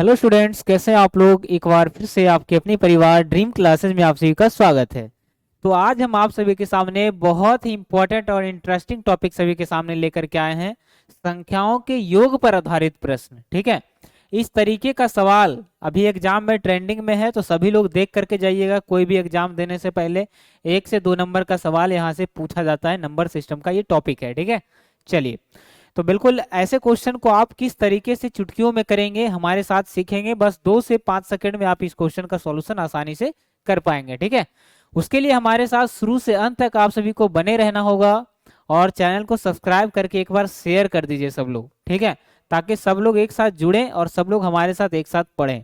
Hello students, कैसे हैं आप लोग। एक बार फिर से आपके अपनी परिवार ड्रीम क्लासेस में आप सभी का स्वागत है। तो आज हम आप सभी के सामने बहुत ही इंपॉर्टेंट और इंटरेस्टिंग टॉपिक सभी के सामने लेकर के आए हैं। संख्याओं के योग पर आधारित प्रश्न। ठीक है, इस तरीके का सवाल अभी एग्जाम में ट्रेंडिंग में है, तो सभी लोग देख करके जाइएगा। कोई भी एग्जाम देने से पहले 1 से 2 नंबर का सवाल यहाँ से पूछा जाता है। नंबर सिस्टम का ये टॉपिक है। ठीक है, चलिए। तो बिल्कुल ऐसे क्वेश्चन को आप किस तरीके से चुटकियों में करेंगे हमारे साथ सीखेंगे। बस 2 से 5 सेकंड में आप इस क्वेश्चन का सॉल्यूशन आसानी से कर पाएंगे। ठीक है, उसके लिए हमारे साथ शुरू से अंत तक आप सभी को बने रहना होगा और चैनल को सब्सक्राइब करके एक बार शेयर कर दीजिए सब लोग। ठीक है, ताकि सब लोग एक साथ जुड़ें और सब लोग हमारे साथ एक साथ पढ़ें।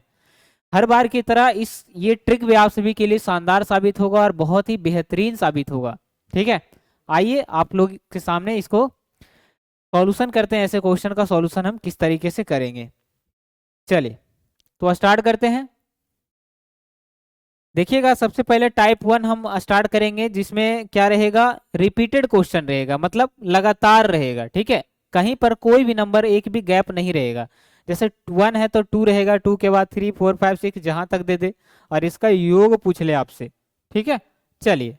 हर बार की तरह ये ट्रिक भी आप सभी के लिए शानदार साबित होगा और बहुत ही बेहतरीन साबित होगा। ठीक है, आइए आप लोग के सामने इसको सॉल्यूशन करते हैं। ऐसे क्वेश्चन का सॉल्यूशन हम किस तरीके से करेंगे, चलिए तो स्टार्ट करते हैं। देखिएगा, सबसे पहले टाइप 1 हम स्टार्ट करेंगे, जिसमें क्या रहेगा, रिपीटेड क्वेश्चन रहेगा, मतलब लगातार रहेगा। ठीक है, कहीं पर कोई भी नंबर एक भी गैप नहीं रहेगा। जैसे 1 है तो 2 रहेगा, 2 के बाद 3 4 5 6 जहां तक दे दे और इसका योग पूछ ले आपसे। ठीक है, चलिए।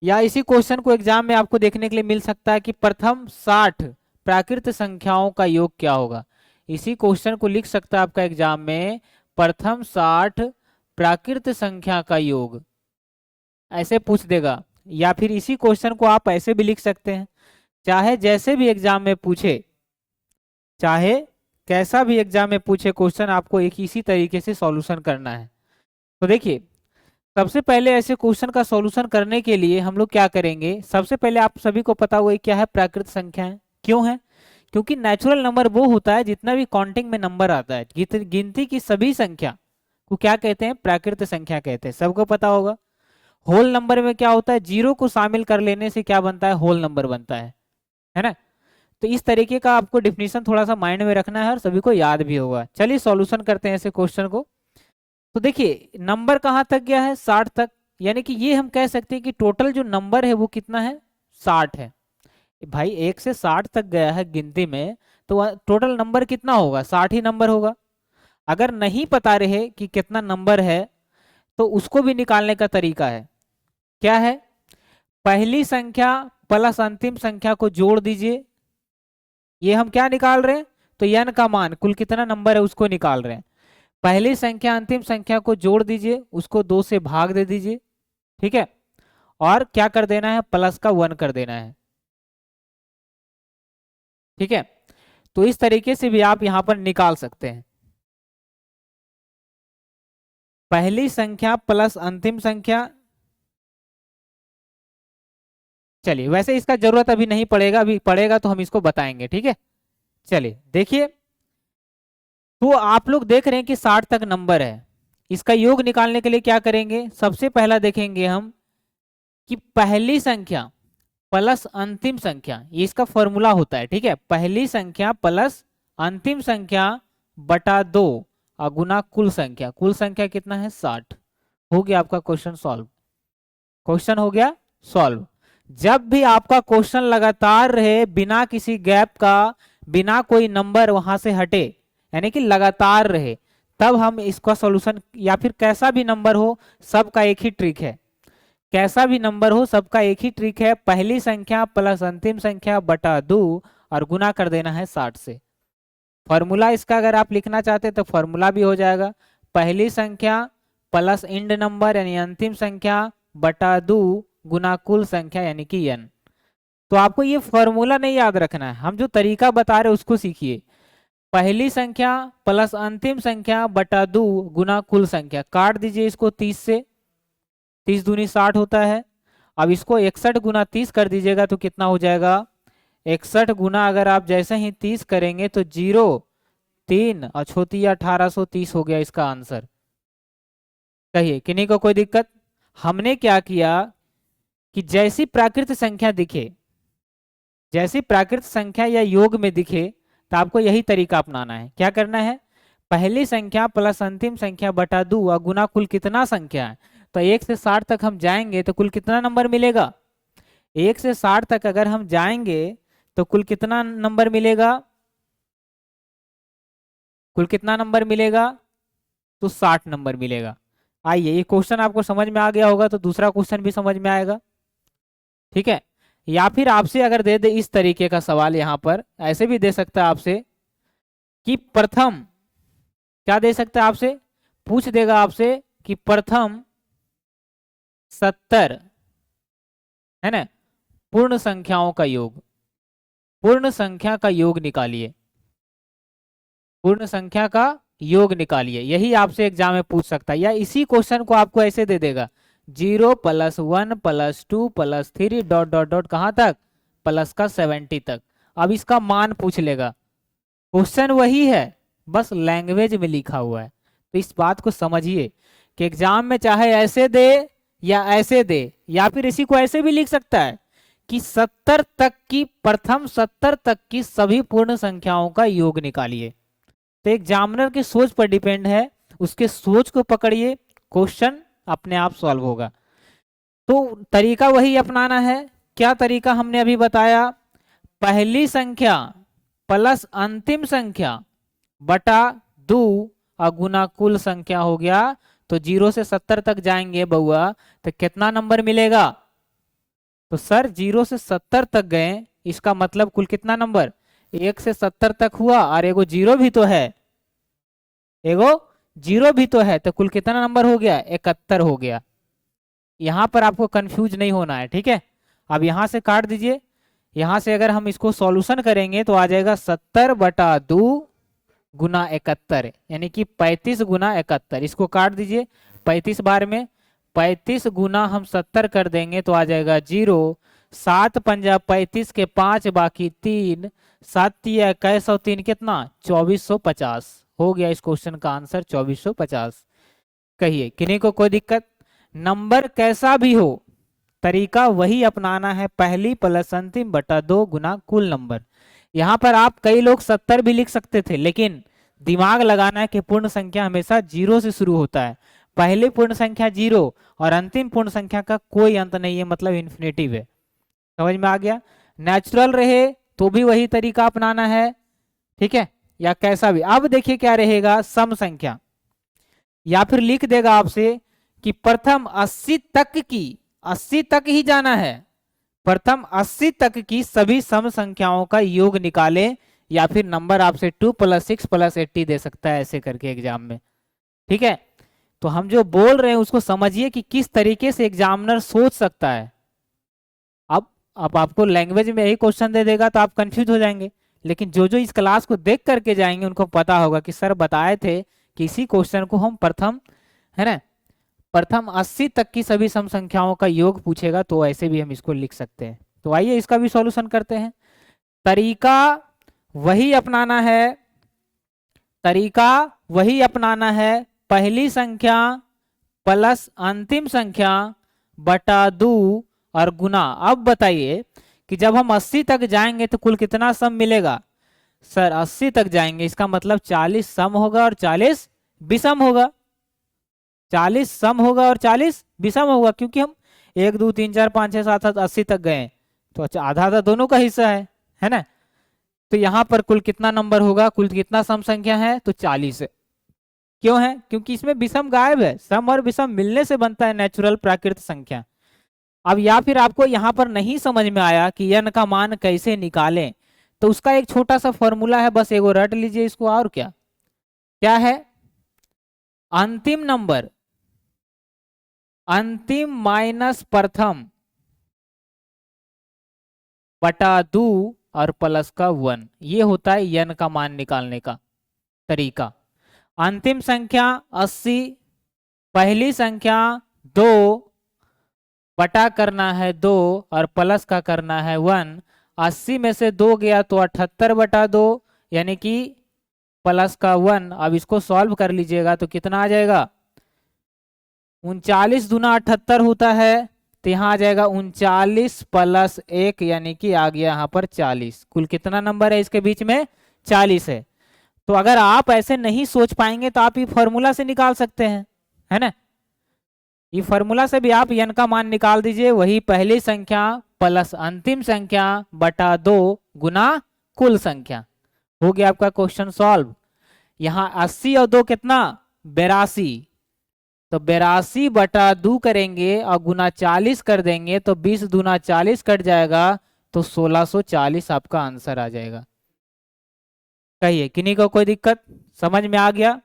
या इसी क्वेश्चन को एग्जाम में आपको देखने के लिए मिल सकता है कि प्रथम 60 प्राकृत संख्याओं का योग क्या होगा। इसी क्वेश्चन को लिख सकता है आपका एग्जाम में, प्रथम 60 प्राकृत संख्या का योग, ऐसे पूछ देगा। या फिर इसी क्वेश्चन को आप ऐसे भी लिख सकते हैं, चाहे जैसे भी एग्जाम में पूछे, चाहे कैसा भी एग्जाम में पूछे क्वेश्चन, आपको एक इसी तरीके से सॉल्यूशन करना है। तो देखिए, सबसे पहले ऐसे क्वेश्चन का सॉल्यूशन करने के लिए हम लोग क्या करेंगे। सबसे पहले आप सभी को पता हुआ है क्या है प्राकृत संख्या है। क्यों है? क्योंकि नेचुरल नंबर वो होता है जितना भी काउंटिंग में नंबर आता है, गिनती की सभी संख्या को क्या कहते हैं, प्राकृत संख्या कहते हैं। सबको पता होगा। होल नंबर में क्या होता है, जीरो को शामिल कर लेने से क्या बनता है, होल नंबर बनता है ना। तो इस तरीके का आपको डिफिनीशन थोड़ा सा माइंड में रखना है और सभी को याद भी होगा। चलिए सॉल्यूशन करते हैं ऐसे क्वेश्चन को। तो देखिए, नंबर कहाँ तक गया है, 60 तक। यानी कि ये हम कह सकते हैं कि टोटल जो नंबर है वो कितना है, 60 है। भाई 1 से 60 तक गया है गिनती में, तो टोटल नंबर कितना होगा, 60 ही नंबर होगा। अगर नहीं पता रहे कि कितना नंबर है, तो उसको भी निकालने का तरीका है। क्या है, पहली संख्या प्लस अंतिम संख्या को जोड़ दीजिए। ये हम क्या निकाल रहे हैं, तो n का मान कुल कितना नंबर है उसको निकाल रहे हैं। पहली संख्या अंतिम संख्या को जोड़ दीजिए, उसको 2 से भाग दे दीजिए। ठीक है, और क्या कर देना है, प्लस का 1 कर देना है। ठीक है, तो इस तरीके से भी आप यहां पर निकाल सकते हैं, पहली संख्या प्लस अंतिम संख्या। चलिए, वैसे इसका जरूरत अभी नहीं पड़ेगा, अभी पड़ेगा तो हम इसको बताएंगे। ठीक है, चलिए देखिए। तो आप लोग देख रहे हैं कि 60 तक नंबर है। इसका योग निकालने के लिए क्या करेंगे, सबसे पहला देखेंगे हम कि पहली संख्या प्लस अंतिम संख्या, ये इसका फॉर्मूला होता है। ठीक है, पहली संख्या प्लस अंतिम संख्या बटा 2 और गुना कुल संख्या। कुल संख्या कितना है, 60। हो गया आपका क्वेश्चन सॉल्व। क्वेश्चन हो गया सॉल्व। जब भी आपका क्वेश्चन लगातार रहे, बिना किसी गैप का, बिना कोई नंबर वहां से हटे, यानी कि लगातार रहे, तब हम इसका सॉल्यूशन, या फिर कैसा भी नंबर हो सबका एक ही ट्रिक है। कैसा भी नंबर हो सबका एक ही ट्रिक है, पहली संख्या प्लस अंतिम संख्या बटा 2 और गुना कर देना है 60 से। फॉर्मूला इसका अगर आप लिखना चाहते हैं तो फॉर्मूला भी हो जाएगा, पहली संख्या प्लस इंड नंबर यानी अंतिम संख्या बटा 2 गुना कुल संख्या यानी कि n। तो आपको ये फॉर्मूला नहीं याद रखना है, हम जो तरीका बता रहे हैं उसको सीखिए। पहली संख्या प्लस अंतिम संख्या बटा 2 गुना कुल संख्या, काट दीजिए इसको 30 से, 30 दूनी 60 होता है। अब इसको 61 गुना 30 कर दीजिएगा तो कितना हो जाएगा, 61 गुना अगर आप जैसे ही 30 करेंगे तो 0 3 और छोटी 1830 हो गया इसका आंसर। कहिए किन्हीं को कोई दिक्कत। हमने क्या किया कि जैसी प्राकृत संख्या दिखे, जैसी प्राकृत संख्या या योग में दिखे, तो आपको यही तरीका अपनाना है। क्या करना है, पहली संख्या प्लस अंतिम संख्या बटा 2 और गुना कुल कितना संख्या है। तो 1 से 60 तक हम जाएंगे तो कुल कितना नंबर मिलेगा, 1 से 60 तक अगर हम जाएंगे तो कुल कितना नंबर मिलेगा, कुल कितना नंबर मिलेगा? तो 60 नंबर मिलेगा। आइए, ये क्वेश्चन आपको समझ में आ गया होगा तो दूसरा क्वेश्चन भी समझ में आएगा। ठीक है, या फिर आपसे अगर दे दे इस तरीके का सवाल, यहाँ पर ऐसे भी दे सकता है आपसे कि प्रथम, क्या दे सकता है आपसे, पूछ देगा आपसे कि प्रथम 70, है ना, पूर्ण संख्याओं का योग, पूर्ण संख्या का योग निकालिए, पूर्ण संख्या का योग निकालिए। यही आपसे एग्जाम में पूछ सकता है, या इसी क्वेश्चन को आपको ऐसे दे देगा 0 + 1 + 2 + 3 डॉट डॉट डॉट कहाँ तक, प्लस का 70 तक। अब इसका मान पूछ लेगा। क्वेश्चन वही है, बस लैंग्वेज में लिखा हुआ है। तो इस बात को समझिए कि एग्जाम में चाहे ऐसे दे या ऐसे दे, या फिर इसी को ऐसे भी लिख सकता है कि 70 तक की, प्रथम 70 तक की सभी पूर्ण संख्याओं का योग निकालिए। तो एग्जामिनर की सोच पर डिपेंड है, उसके सोच को पकड़िए, क्वेश्चन अपने आप सॉल्व होगा। तो तरीका वही अपनाना है। क्या तरीका हमने अभी बताया? पहली संख्या प्लस अंतिम संख्या बटा 2 और गुना कुल संख्या हो गया। तो 0 से 70 तक जाएंगे बउआ, तो कितना नंबर मिलेगा? तो सर 0 से 70 तक गए, इसका मतलब कुल कितना नंबर? 1 से 70 तक हुआ, और एगो 0 भी तो है, एगो 0 भी तो है, तो कुल कितना नंबर हो गया? 71 हो गया। यहां पर आपको कंफ्यूज नहीं होना है, ठीक है। अब यहां से काट दीजिए, यहां से अगर हम इसको सॉल्यूशन करेंगे तो आ जाएगा 70/2 गुना 71, यानी कि 35 गुना 71। इसको काट दीजिए 35 बार में, 35 गुना हम 70 कर देंगे तो आ जाएगा 0। 7 पंजा 35 के 5 बाकी 3, 7 या 2103 कितना? 2450 हो गया। इस क्वेश्चन का आंसर 2450। कहिए, किन्हीं को कोई दिक्कत? नंबर कैसा भी हो, तरीका वही अपनाना है, पहली प्लस अंतिम बटा 2 गुना कुल नंबर। यहाँ पर आप, कई लोग 70 भी लिख सकते थे, लेकिन दिमाग लगाना है कि पूर्ण संख्या हमेशा 0 से शुरू होता है। पहली पूर्ण संख्या 0 और अंतिम पूर्ण संख्या का कोई अंत नहीं है, मतलब इन्फिनेटिव है। समझ में आ गया? नेचुरल रहे तो भी वही तरीका अपनाना है, ठीक है, या कैसा भी। अब देखिए क्या रहेगा, सम संख्या, या फिर लिख देगा आपसे कि प्रथम 80 तक की, 80 तक ही जाना है, प्रथम 80 तक की सभी सम संख्याओं का योग निकाले, या फिर नंबर आपसे 2 + 6 + 80 दे सकता है ऐसे करके एग्जाम में, ठीक है। तो हम जो बोल रहे हैं उसको समझिए कि किस तरीके से एग्जामिनर सोच सकता है। अब आपको लैंग्वेज में यही क्वेश्चन दे देगा तो आप कंफ्यूज हो जाएंगे, लेकिन जो जो इस क्लास को देख करके जाएंगे उनको पता होगा कि सर बताए थे कि इसी क्वेश्चन को हम प्रथम, है ना, प्रथम 80 तक की सभी सम संख्याओं का योग पूछेगा, तो ऐसे भी हम इसको लिख सकते हैं। तो आइए इसका भी सॉल्यूशन करते हैं। तरीका वही अपनाना है, तरीका वही अपनाना है, पहली संख्या प्लस अंतिम संख्या बटा 2 और गुना। अब बताइए कि जब हम 80 तक जाएंगे तो कुल कितना सम मिलेगा? सर 80 तक जाएंगे, इसका मतलब 40 सम होगा और 40 विषम होगा, 40 सम होगा और 40 विषम होगा, क्योंकि हम 1 2 3 4 5 6 7 80 तक गए, तो अच्छा आधा आधा दोनों का हिस्सा है ना। तो यहाँ पर कुल कितना नंबर होगा, कुल कितना सम संख्या है? तो 40 है। क्यों है? क्योंकि इसमें विषम गायब है, सम और विषम मिलने से बनता है नेचुरल प्राकृतिक संख्या। अब या फिर आपको यहाँ पर नहीं समझ में आया कि n का मान कैसे निकालें, तो उसका एक छोटा सा फॉर्मूला है, बस एगो रट लीजिए इसको। और क्या क्या है? अंतिम नंबर, अंतिम माइनस प्रथम बटा 2 और प्लस का 1, ये होता है n का मान निकालने का तरीका। अंतिम संख्या 80, पहली संख्या 2 बटा करना है 2 और प्लस का करना है 1। 80 में से 2 गया तो 78/2, यानी कि प्लस का 1। अब इसको सॉल्व कर लीजिएगा तो कितना आ जाएगा? 39 दूना 78 होता है, तो यहाँ आ जाएगा 39 + 1, यानी कि आ गया यहाँ पर 40। कुल कितना नंबर है इसके बीच में? 40 है। तो अगर आप ऐसे नहीं सोच पाएंगे तो आप ये फॉर्मूला से निकाल सकते हैं, है ना। ये फॉर्मूला से भी आप n का मान निकाल दीजिए, वही पहली संख्या प्लस अंतिम संख्या बटा 2 गुना कुल संख्या। हो गया आपका क्वेश्चन सॉल्व। यहाँ 80 और 2 कितना, 82। तो 82/2 करेंगे और गुना 40 कर देंगे तो 20 दूना 40 कट जाएगा, तो 1640 आपका आंसर आ जाएगा। कहिए किन्हीं को कोई दिक्कत, समझ में आ गया?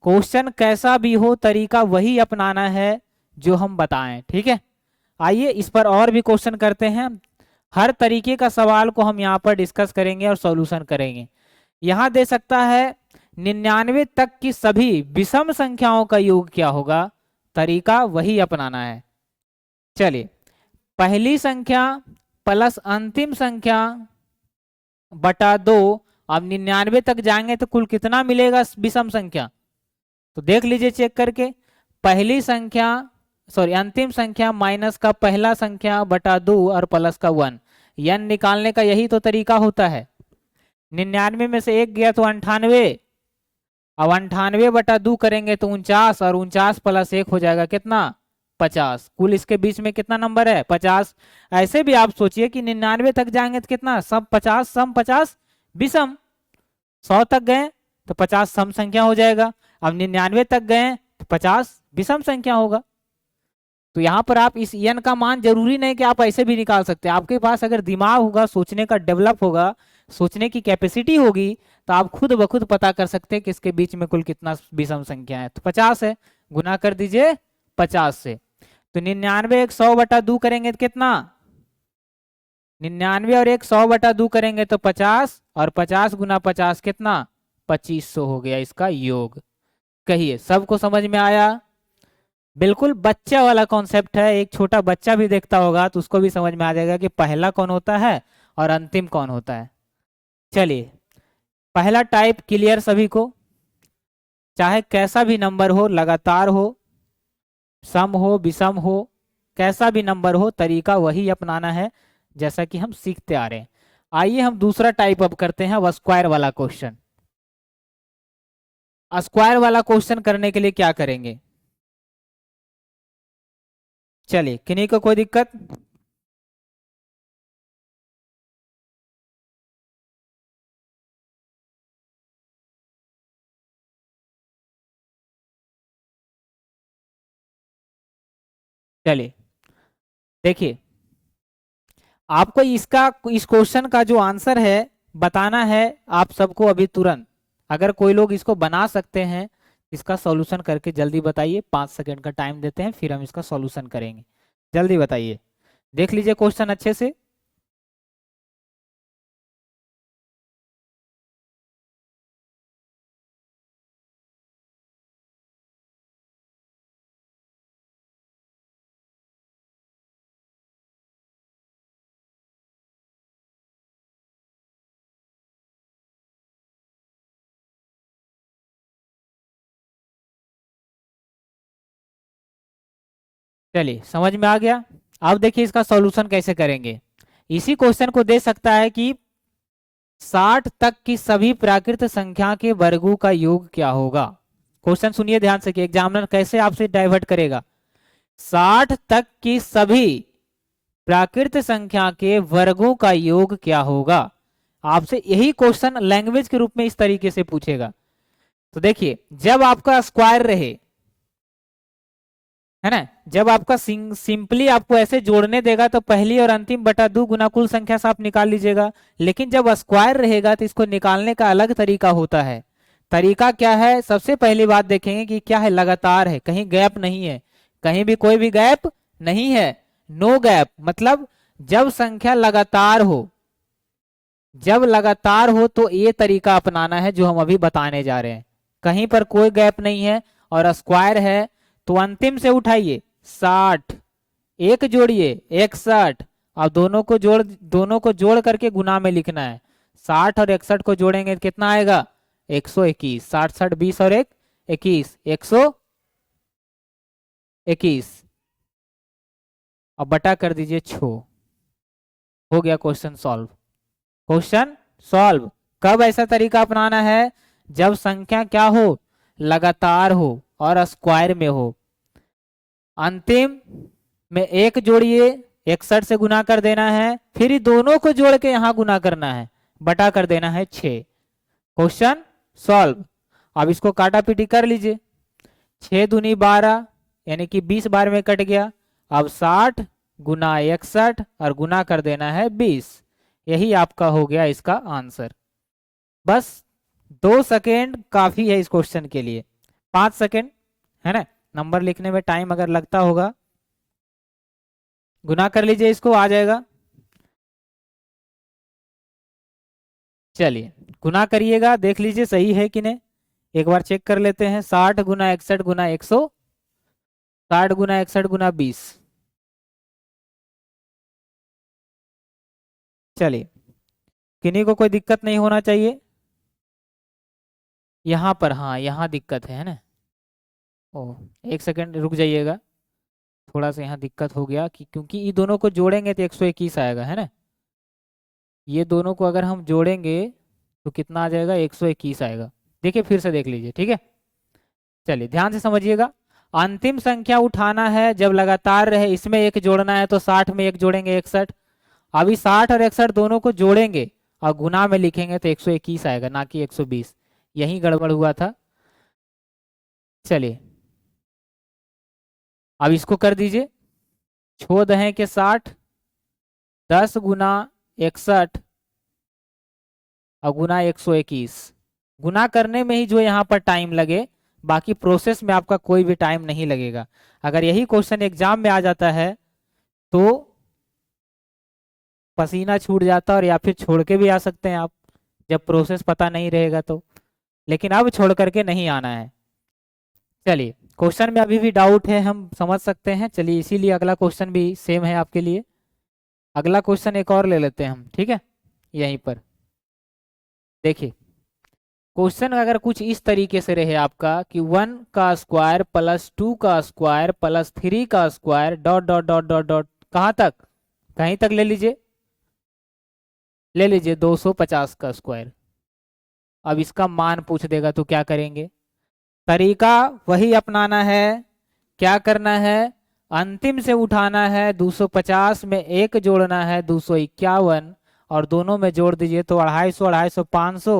क्वेश्चन कैसा भी हो तरीका वही अपनाना है जो हम बताएं, ठीक है। आइए इस पर और भी क्वेश्चन करते हैं। हर तरीके का सवाल को हम यहाँ पर डिस्कस करेंगे और सॉल्यूशन करेंगे। यहाँ दे सकता है 99 तक की सभी विषम संख्याओं का योग क्या होगा, तरीका वही अपनाना है। चलिए, पहली संख्या प्लस अंतिम संख्या बटा 2। अब 99 तक जाएंगे तो कुल कितना मिलेगा विषम संख्या, तो देख लीजिए चेक करके। पहली संख्या अंतिम संख्या माइनस का पहला संख्या बटा 2 और प्लस का 1, यन निकालने का यही तो तरीका होता है। 99 में से एक गया तो 98, अब 98/2 करेंगे तो 49, और 49 प्लस 1 हो जाएगा कितना, 50। कुल इसके बीच में कितना नंबर है, 50। ऐसे भी आप सोचिए कि 99 तक जाएंगे तो कितना, सब 50 सम 50 विषम। 100 तक गए तो 50 सम संख्या हो जाएगा। अब 99 तक गए तो 50 विषम संख्या होगा। तो यहाँ पर आप इस n का मान जरूरी नहीं कि आप ऐसे भी निकाल सकते हैं। आपके पास अगर दिमाग होगा, सोचने का डेवलप होगा, सोचने की कैपेसिटी होगी, तो आप खुद ब खुद पता कर सकते हैं कि इसके बीच में कुल कितना विषम संख्या है। तो 50 है, गुना कर दीजिए 50 से। तो 99 एक 100/2 करेंगे तो कितना, 99 और एक 100/2 करेंगे तो 50, और 50 गुना 50 कितना, 2500 हो गया इसका योग। कहिए सबको समझ में आया? बिल्कुल बच्चा वाला कॉन्सेप्ट है, एक छोटा बच्चा भी देखता होगा तो उसको भी समझ में आ जाएगा कि पहला कौन होता है और अंतिम कौन होता है। चलिए, पहला टाइप क्लियर सभी को, चाहे कैसा भी नंबर हो, लगातार हो, सम हो, विषम हो, कैसा भी नंबर हो, तरीका वही अपनाना है जैसा कि हम सीखते आ रहे हैं। आइए हम दूसरा टाइप अब करते हैं, वो स्क्वायर वाला क्वेश्चन। स्क्वायर वाला क्वेश्चन करने के लिए क्या करेंगे, चलिए किन्हीं को कोई दिक्कत? चलिए देखिए, आपको इस क्वेश्चन का जो आंसर है बताना है आप सबको अभी तुरंत। अगर कोई लोग इसको बना सकते हैं, इसका सॉल्यूशन करके जल्दी बताइए। 5 सेकंड का टाइम देते हैं, फिर हम इसका सॉल्यूशन करेंगे। जल्दी बताइए, देख लीजिए क्वेश्चन अच्छे से। चलिए समझ में आ गया। अब देखिए इसका सॉल्यूशन कैसे करेंगे। इसी क्वेश्चन को दे सकता है कि 60 तक की सभी प्राकृत संख्या के वर्गों का योग क्या होगा। क्वेश्चन सुनिए ध्यान से कि एग्जामिनर कैसे आपसे डाइवर्ट करेगा। 60 तक की सभी प्राकृत संख्या के वर्गों का योग क्या होगा, आपसे यही क्वेश्चन लैंग्वेज के रूप में इस तरीके से पूछेगा। तो देखिए, जब आपका स्क्वायर रहे, है ना, जब आपका सिंपली आपको ऐसे जोड़ने देगा तो पहली और अंतिम बटा 2 गुना कुल संख्या से आप निकाल लीजिएगा। लेकिन जब स्क्वायर रहेगा तो इसको निकालने का अलग तरीका होता है। तरीका क्या है, सबसे पहली बात देखेंगे कि क्या है, लगातार है, कहीं गैप नहीं है, कहीं भी कोई भी गैप नहीं है, नो गैप। मतलब जब संख्या लगातार हो, जब लगातार हो तो ये तरीका अपनाना है जो हम अभी बताने जा रहे हैं। कहीं पर कोई गैप नहीं है और स्क्वायर है, तो अंतिम से उठाइए 60, एक जोड़िए 61, अब दोनों को जोड़ करके गुना में लिखना है। 60 और 61 को जोड़ेंगे तो कितना आएगा, 121। 60 60 20 और 1 21, 121। अब बटा कर दीजिए 6, हो गया क्वेश्चन सॉल्व। Question solve. कब ऐसा तरीका अपनाना है, जब संख्या क्या हो, लगातार हो और स्क्वायर में हो। अंतिम में एक जोड़िए, 61 से गुना कर देना है, फिर दोनों को जोड़ के यहां गुना करना है, बटा कर देना है 6। Question solve. अब इसको काटा पीटी कर लीजिए। 6 दूनी 12 यानी कि 20 बार में कट गया। अब 60 गुना 61 और गुना कर देना है 20। यही आपका हो गया इसका आंसर। बस 2 सेकेंड काफी है इस क्वेश्चन के लिए, 5 सेकेंड है ना। नंबर लिखने में टाइम अगर लगता होगा, गुना कर लीजिए इसको, आ जाएगा। चलिए गुना करिएगा, देख लीजिए सही है कि नहीं, एक बार चेक कर लेते हैं। 60 गुना 61 गुना 160 गुना 61 गुना 20। चलिए किन्हीं को कोई दिक्कत नहीं होना चाहिए यहाँ पर। हाँ यहाँ दिक्कत है ना। ओ 1 सेकेंड रुक जाइएगा, थोड़ा सा यहाँ दिक्कत हो गया कि क्योंकि ये दोनों को जोड़ेंगे तो 121 आएगा है ना। ये दोनों को अगर हम जोड़ेंगे तो कितना आ जाएगा, 121 आएगा। देखिए फिर से देख लीजिए, ठीक है। चलिए ध्यान से समझिएगा। अंतिम संख्या उठाना है जब लगातार रहे, इसमें एक जोड़ना है तो 60 में एक जोड़ेंगे 61। अभी 60 और 61 दोनों को जोड़ेंगे और गुना में लिखेंगे तो 121 आएगा, ना कि 120। यही गड़बड़ हुआ था। चलिए अब इसको कर दीजिए। 14 के 60, 10 गुना 61 और गुना 121। गुना करने में ही जो यहाँ पर टाइम लगे, बाकी प्रोसेस में आपका कोई भी टाइम नहीं लगेगा। अगर यही क्वेश्चन एग्जाम में आ जाता है तो पसीना छूट जाता और या फिर छोड़ के भी आ सकते हैं आप, जब प्रोसेस पता नहीं रहेगा तो। लेकिन अब छोड़ करके नहीं आना है। चलिए क्वेश्चन में अभी भी डाउट है, हम समझ सकते हैं। चलिए इसीलिए अगला क्वेश्चन भी सेम है आपके लिए। अगला क्वेश्चन एक और ले लेते हैं हम, ठीक है। यहीं पर देखिए, क्वेश्चन अगर कुछ इस तरीके से रहे आपका कि 1 का स्क्वायर प्लस 2 का स्क्वायर प्लस 3 का square dot dot dot dot dot, कहाँ तक, कहीं तक ले लीजिए, ले लीजिए 250 का स्क्वायर। अब इसका मान पूछ देगा तो क्या करेंगे। तरीका वही अपनाना है। क्या करना है, अंतिम से उठाना है। 250 में एक जोड़ना है 251 और दोनों में जोड़ दीजिए तो 250 250 500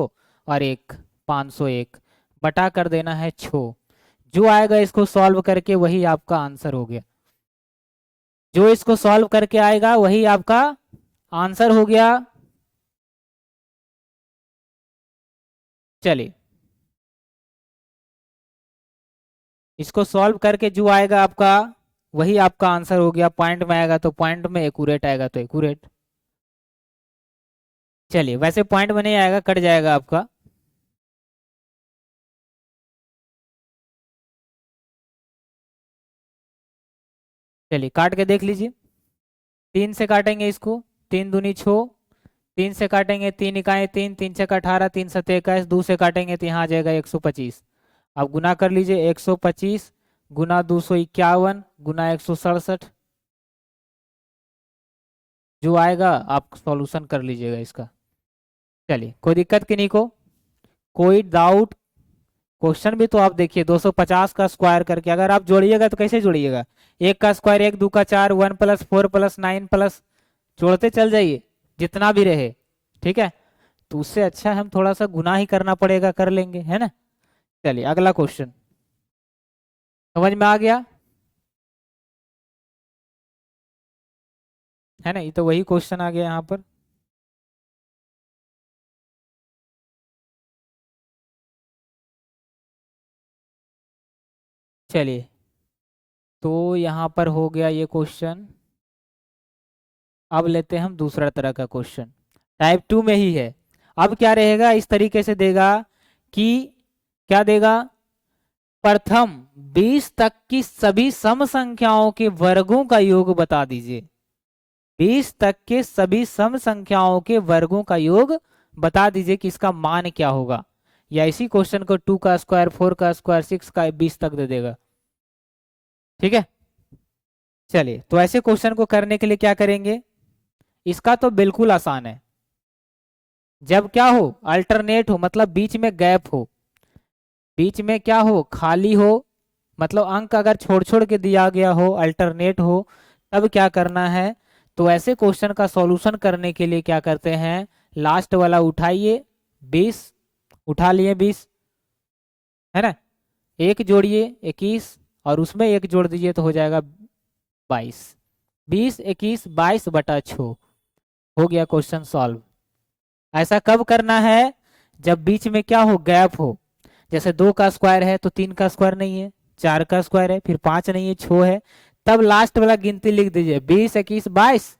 और एक 501 बटा कर देना है 6। जो आएगा इसको सॉल्व करके वही आपका आंसर हो गया। जो इसको सॉल्व करके आएगा वही आपका आंसर हो गया। चलिए इसको सॉल्व करके जो आएगा आपका वही आपका आंसर हो गया। पॉइंट में आएगा तो पॉइंट में, एक्यूरेट आएगा तो एक्यूरेट। चलिए वैसे पॉइंट में नहीं आएगा, कट जाएगा आपका। चलिए काट के देख लीजिए। 3 से काटेंगे इसको, 3 दूनी 6, 3 से काटेंगे 3 इकाई 3, 3 छक्का 18, 3 सत्ते 21, 2 से काटेंगे तो यहाँ आ जाएगा 125। अब गुना कर लीजिए, 125 गुना 251 गुना 167, जो आएगा आप सॉल्यूशन कर लीजिएगा इसका। चलिए कोई दिक्कत किन्हीं को, कोई डाउट। क्वेश्चन भी तो आप देखिए, 250 का स्क्वायर करके अगर आप जोड़िएगा तो कैसे जोड़िएगा, 1 का स्क्वायर 1 2 का 4, 1 प्लस 4 प्लस 9 प्लस, जोड़ते चल जाइए जितना भी रहे, ठीक है। तो उससे अच्छा हम थोड़ा सा गुना ही करना पड़ेगा, कर लेंगे है ना। चलिए अगला क्वेश्चन समझ में आ गया है ना। ये तो वही क्वेश्चन आ गया यहाँ पर। चलिए तो यहाँ पर हो गया ये क्वेश्चन। अब लेते हैं हम दूसरा तरह का क्वेश्चन, टाइप 2 में ही है। अब क्या रहेगा, इस तरीके से देगा कि क्या देगा, प्रथम 20 तक की सभी सम संख्याओं के वर्गों का योग बता दीजिए। 20 तक के सभी सम संख्याओं के वर्गों का योग बता दीजिए कि इसका मान क्या होगा। या इसी क्वेश्चन को 2 का स्क्वायर 4 का स्क्वायर 6 का 20 तक दे देगा, ठीक है। चलिए तो ऐसे क्वेश्चन को करने के लिए क्या करेंगे, इसका तो बिल्कुल आसान है। जब क्या हो, अल्टरनेट हो, मतलब बीच में गैप हो, बीच में क्या हो, खाली हो, मतलब अंक अगर छोड़ छोड़ के दिया गया हो, अल्टरनेट हो, तब क्या करना है। तो ऐसे क्वेश्चन का सॉल्यूशन करने के लिए क्या करते हैं, लास्ट वाला उठाइए 20, उठा लिए 20, है ना। एक जोड़िए 21 और उसमें एक जोड़ दीजिए तो हो जाएगा 22। 20 21 22 बटा 6 हो गया क्वेश्चन सॉल्व। ऐसा कब करना है? जब बीच में क्या हो, गैप हो। जैसे 2 का स्क्वायर है तो 3 का स्क्वायर नहीं है, 4 का स्क्वायर है फिर 5 नहीं है 6 है, तब लास्ट वाला गिनती लिख दीजिए 20 21 22।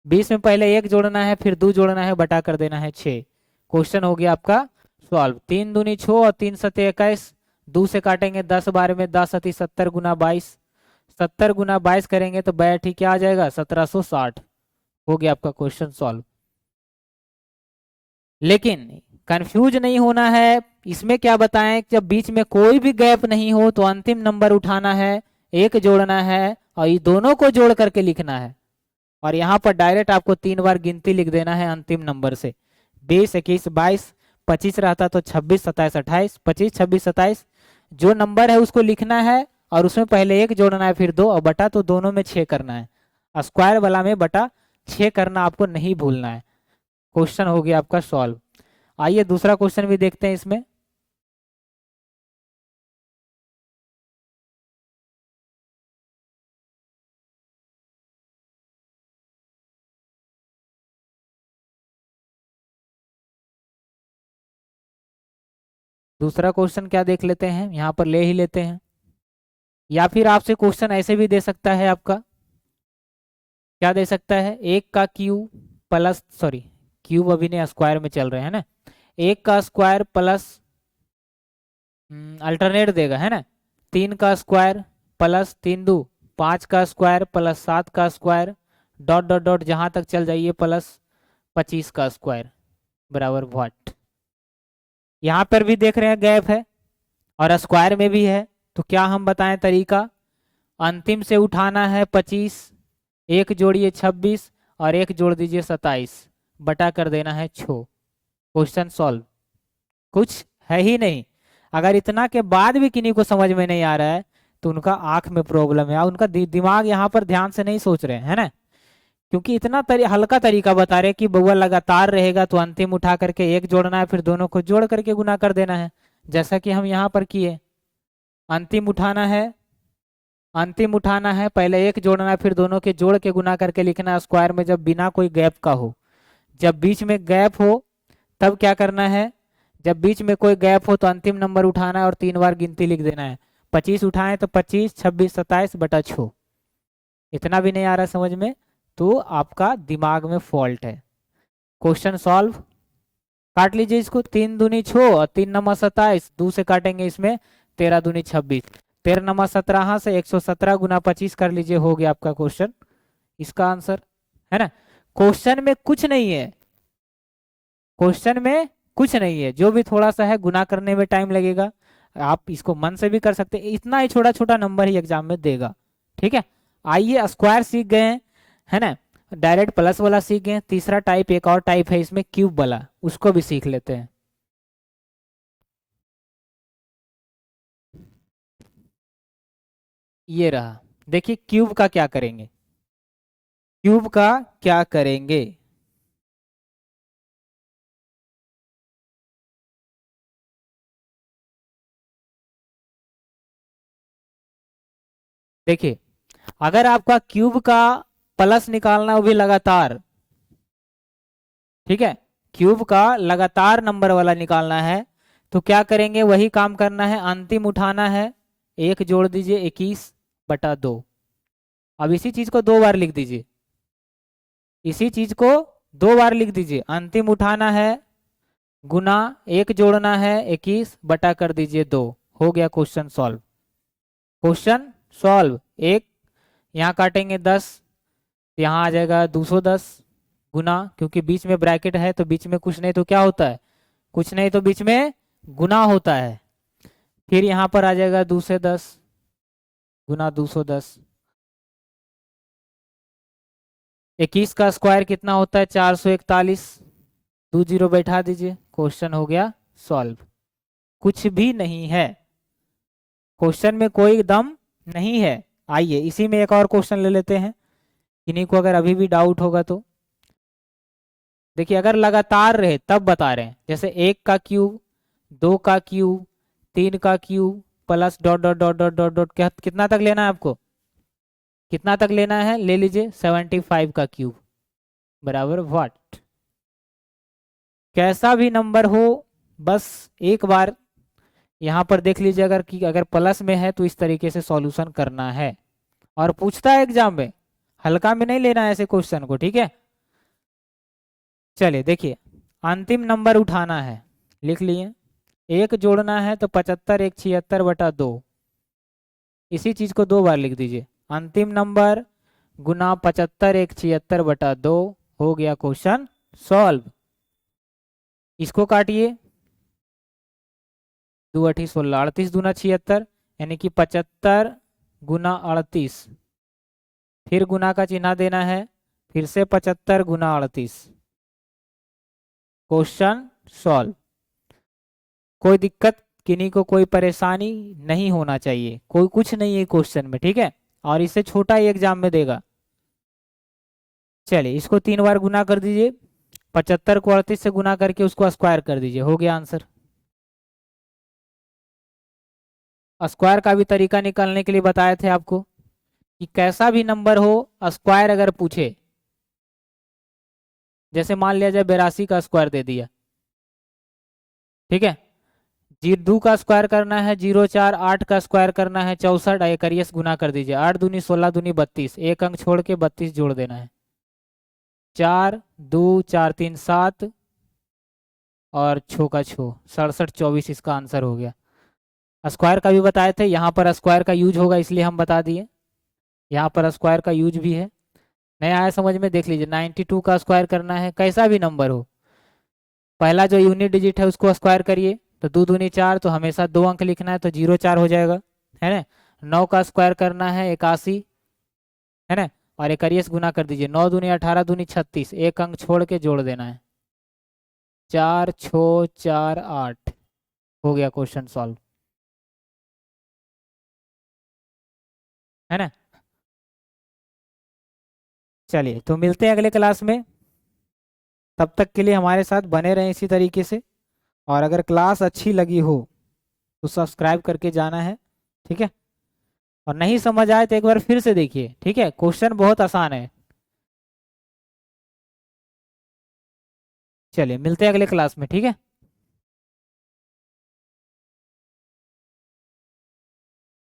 20 में पहले एक जोड़ना है फिर 2 जोड़ना है, बटा कर देना है 6। क्वेश्चन हो गया आपका सॉल्व। 3 दूनी 6 और 3 सते 21, 2 से काटेंगे 10 बार में 10 अति 70 गुना 22, 70 गुना 22 करेंगे तो बैठ ही क्या आ जाएगा 1760। हो गया आपका क्वेश्चन सॉल्व। लेकिन कंफ्यूज नहीं होना है, इसमें क्या बताएं, जब बीच में कोई भी गैप नहीं हो तो अंतिम नंबर उठाना है, एक जोड़ना है और ये दोनों को जोड़ करके लिखना है। और यहाँ पर डायरेक्ट आपको 3 बार गिनती लिख देना है अंतिम नंबर से। 20 21 22, 25 रहता तो 26 27 28, 25 26 27 जो नंबर है उसको लिखना है और उसमें पहले एक जोड़ना है फिर 2 और बटा तो दोनों में 6 करना है। स्क्वायर वाला में बटा 6 करना आपको नहीं भूलना है। क्वेश्चन हो गया आपका सॉल्व। आइए दूसरा क्वेश्चन भी देखते हैं इसमें। दूसरा क्वेश्चन क्या देख लेते हैं, यहाँ पर ले ही लेते हैं। या फिर आपसे क्वेश्चन ऐसे भी दे सकता है आपका, क्या दे सकता है, एक का क्यूब प्लस, सॉरी क्यूब अभी नहीं, स्क्वायर में चल रहे हैं ना, एक का स्क्वायर प्लस अल्टरनेट देगा है ना, 3 का स्क्वायर प्लस 3 दो 5 का स्क्वायर प्लस 7 का स्क्वायर डॉट डॉट डॉट जहां तक चल जाइए प्लस 25 का स्क्वायर बराबर व्हाट। यहाँ पर भी देख रहे हैं गैप है और स्क्वायर में भी है, तो क्या हम बताएं तरीका, अंतिम से उठाना है 25, एक जोड़िए 26 और एक जोड़ दीजिए 27, बटा कर देना है 6। Question solve. कुछ है ही नहीं। अगर इतना के बाद भी किन्हीं को समझ में नहीं आ रहा है तो उनका आंख में प्रॉब्लम है या उनका दिमाग यहाँ पर ध्यान से नहीं सोच रहे हैं, है ना। क्योंकि इतना हल्का तरीका बता रहे कि बउआ लगातार रहेगा तो अंतिम उठा करके एक जोड़ना है फिर दोनों को जोड़ करके गुना कर देना है, जैसा कि हम यहाँ पर किए। अंतिम उठाना है, अंतिम उठाना है पहले एक जोड़ना है फिर दोनों के जोड़ के गुना करके लिखना है स्क्वायर में, जब बिना कोई गैप का हो। जब बीच में गैप हो तब क्या करना है, जब बीच में कोई गैप हो तो अंतिम नंबर उठाना है और 3 बार गिनती लिख देना है। 25 उठाएं तो 25 26 27 बटा 6। इतना भी नहीं आ रहा समझ में तो आपका दिमाग में फॉल्ट है। Question solve. काट लीजिए इसको, 3 दूनी 6 और 3 नमा 27, 2 से काटेंगे इसमें 13 दूनी 26, 13 नमा 17 से 117 गुना 25 कर लीजिए, हो गया आपका क्वेश्चन इसका आंसर, है ना। क्वेश्चन में कुछ नहीं है, क्वेश्चन में कुछ नहीं है, जो भी थोड़ा सा है गुना करने में टाइम लगेगा, आप इसको मन से भी कर सकते हैं, इतना ही छोटा छोटा नंबर ही एग्जाम में देगा। ठीक है, आइए स्क्वायर सीख गए हैं, है ना, डायरेक्ट प्लस वाला सीख गए। तीसरा टाइप एक और टाइप है इसमें क्यूब वाला, उसको भी सीख लेते हैं। ये रहा, देखिए क्यूब का क्या करेंगे, क्यूब का क्या करेंगे। देखिए अगर आपका क्यूब का प्लस निकालना वो भी लगातार, ठीक है, क्यूब का लगातार नंबर वाला निकालना है तो क्या करेंगे, वही काम करना है, अंतिम उठाना है, एक जोड़ दीजिए 21 बटा 2। अब इसी चीज को 2 बार लिख दीजिए, इसी चीज को 2 बार लिख दीजिए, अंतिम उठाना है गुना एक जोड़ना है 21 बटा कर दीजिए 2। हो गया क्वेश्चन सॉल्व। Question solve. एक यहाँ काटेंगे 10, यहाँ आ जाएगा 210 गुना, क्योंकि बीच में ब्रैकेट है तो बीच में कुछ नहीं तो क्या होता है, कुछ नहीं तो बीच में गुना होता है। फिर यहाँ पर आ जाएगा 2 से 10 गुना 210, 21 का स्क्वायर कितना होता है 441, 2 जीरो बैठा दीजिए, क्वेश्चन हो गया सॉल्व। कुछ भी नहीं है, क्वेश्चन में कोई दम नहीं है। आइए इसी में एक और क्वेश्चन ले लेते हैं, इन्हीं को अगर अभी भी डाउट होगा तो। देखिए अगर लगातार रहे तब बता रहे हैं, जैसे 1 का क्यूब, 2 का क्यूब, 3 का cube plus dot dot dot dot dot dot, कितना तक लेना है आपको, कितना तक लेना है, ले लीजिए 75 का क्यूब बराबर व्हाट। कैसा भी नंबर हो बस एक बार यहाँ पर देख लीजिए, अगर कि अगर प्लस में है तो इस तरीके से सॉल्यूशन करना है। और पूछता है एग्जाम में, हल्का में नहीं लेना है ऐसे क्वेश्चन को, ठीक है। चलिए देखिए, अंतिम नंबर उठाना है, लिख लिए, एक जोड़ना है तो 75 एक 76/2, इसी चीज को 2 बार लिख दीजिए, अंतिम नंबर गुना 75 एक 76/2, हो गया क्वेश्चन सॉल्व। इसको काटिए, 2 8 16, 38 दूना 76, यानी कि 75 गुना 38, फिर गुना का चिन्ह देना है, फिर से 75 गुना 38, क्वेश्चन सॉल्व। कोई दिक्कत किन्हीं को कोई परेशानी नहीं होना चाहिए, कोई कुछ नहीं है क्वेश्चन में, ठीक है। और इससे छोटा ही एग्जाम में देगा। चलिए इसको 3 बार गुना कर दीजिए, 75 को 38 से गुना करके उसको स्क्वायर कर दीजिए, हो गया आंसर। स्क्वायर का भी तरीका निकालने के लिए बताए थे आपको कि कैसा भी नंबर हो स्क्वायर अगर पूछे, जैसे मान लिया जाए 82 का स्क्वायर दे दिया, ठीक है, 2 का स्क्वायर करना है 0 4, 8 का स्क्वायर करना है 64, एक करिए गुना कर दीजिए, 8 दूनी 16 दूनी 32, एक अंक छोड़ के 32 जोड़ देना है, 4 2 4 3 7 और 6 का 6 67 24, इसका आंसर हो गया। स्क्वायर का भी बताए थे, यहाँ पर स्क्वायर का यूज होगा इसलिए हम बता दिए, यहाँ पर स्क्वायर का यूज भी है। नया आया समझ में, देख लीजिए 92 का स्क्वायर करना है, कैसा भी नंबर हो, पहला जो यूनिट डिजिट है उसको स्क्वायर करिए, तो 2 दूनी 4, तो हमेशा 2 अंक लिखना है, तो 0 4 हो जाएगा, है ना। 9 का स्क्वायर करना है 81, है ना, और एक करिए गुना कर दीजिए, 9 दूनी 18 दूनी 36, एक अंक छोड़ के जोड़ देना है, 4 6 4 8, हो गया क्वेश्चन सॉल्व, है ना। चलिए तो मिलते हैं अगले क्लास में, तब तक के लिए हमारे साथ बने रहें इसी तरीके से। और अगर क्लास अच्छी लगी हो तो सब्सक्राइब करके जाना है, ठीक है। और नहीं समझ आए तो एक बार फिर से देखिए, ठीक है, क्वेश्चन बहुत आसान है। चलिए मिलते हैं अगले क्लास में, ठीक है।